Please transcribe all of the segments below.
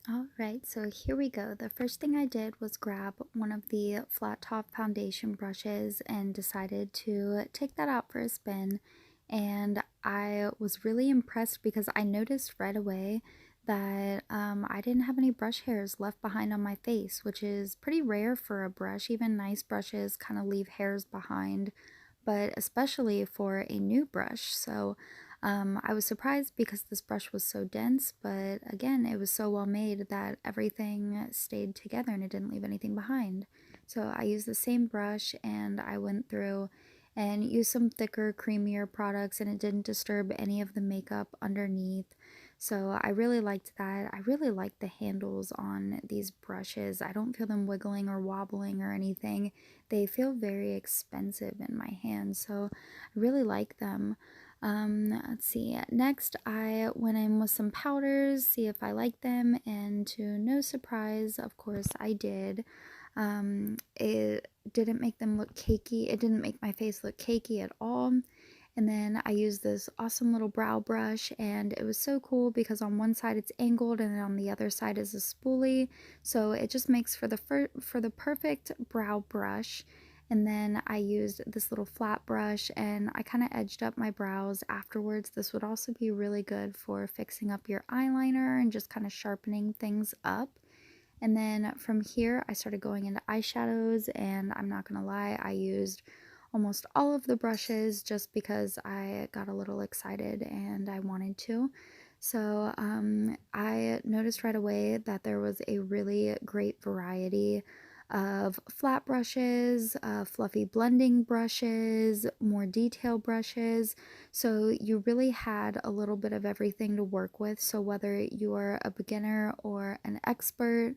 Alright, so here we go. The first thing I did was grab one of the flat top foundation brushes and decided to take that out for a spin. And I was really impressed because I noticed right away that I didn't have any brush hairs left behind on my face, which is pretty rare for a brush. Even nice brushes kind of leave hairs behind, but especially for a new brush. So I was surprised because this brush was so dense, but again, it was so well made that everything stayed together and it didn't leave anything behind. So I used the same brush and I went through and used some thicker, creamier products, and it didn't disturb any of the makeup underneath. So I really liked that. I really like the handles on these brushes. I don't feel them wiggling or wobbling or anything. They feel very expensive in my hand, so I really like them. Let's see. Next, I went in with some powders, see if I like them, and to no surprise, of course, I did. It didn't make them look cakey. It didn't make my face look cakey at all. And then I used this awesome little brow brush, and it was so cool because on one side it's angled and then on the other side is a spoolie. So it just makes for the perfect brow brush. And then I used this little flat brush and I kind of edged up my brows afterwards. This would also be really good for fixing up your eyeliner and just kind of sharpening things up. And then from here, I started going into eyeshadows, and I'm not gonna lie, I used almost all of the brushes just because I got a little excited and I wanted to. So I noticed right away that there was a really great variety of flat brushes, fluffy blending brushes, more detail brushes. So you really had a little bit of everything to work with. So whether you are a beginner or an expert,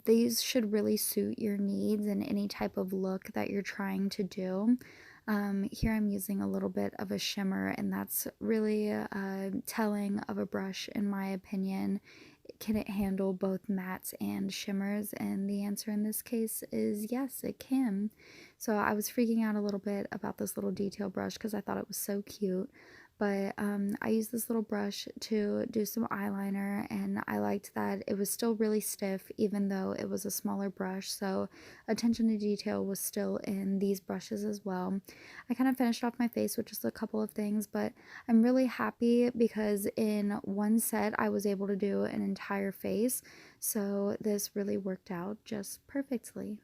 these should really suit your needs and any type of look that you're trying to do. Here I'm using a little bit of a shimmer, and that's really telling of a brush in my opinion. Can it handle both mattes and shimmers? And the answer in this case is yes, it can. So I was freaking out a little bit about this little detail brush because I thought it was so cute. But I used this little brush to do some eyeliner, and I liked that it was still really stiff even though it was a smaller brush. So attention to detail was still in these brushes as well. I kind of finished off my face with just a couple of things, but I'm really happy because in one set I was able to do an entire face, so this really worked out just perfectly.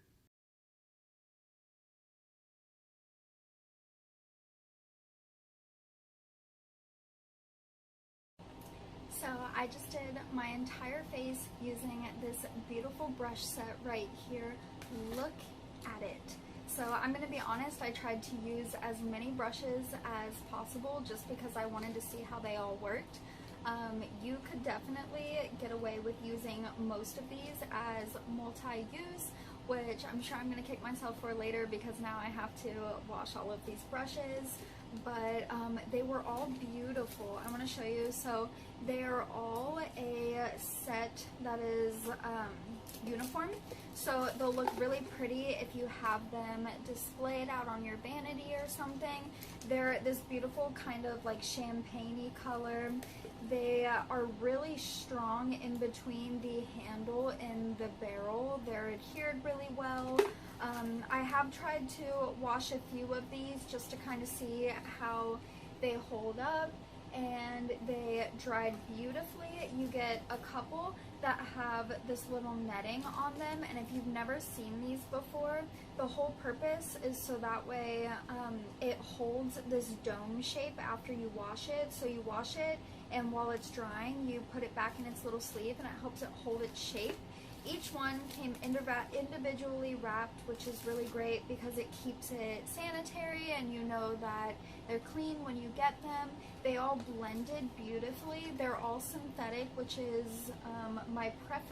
So I just did my entire face using this beautiful brush set right here. Look at it. So I'm going to be honest, I tried to use as many brushes as possible just because I wanted to see how they all worked. You could definitely get away with using most of these as multi-use, which I'm sure I'm going to kick myself for later because now I have to wash all of these brushes. But they were all beautiful. I want to show you. So they are all a set that is uniform. So they'll look really pretty if you have them displayed out on your vanity or something. They're this beautiful kind of like champagne-y color. They are really strong in between the handle and the barrel. They're adhered really well. I have tried to wash a few of these just to kind of see how they hold up, and they dried beautifully. You get a couple that have this little netting on them, and if you've never seen these before, the whole purpose is so that way it holds this dome shape after you wash it. So you wash it, and while it's drying, you put it back in its little sleeve, and it helps it hold its shape. Each one came individually wrapped, which is really great because it keeps it sanitary and you know that they're clean when you get them. They all blended beautifully. They're all synthetic, which is my preference.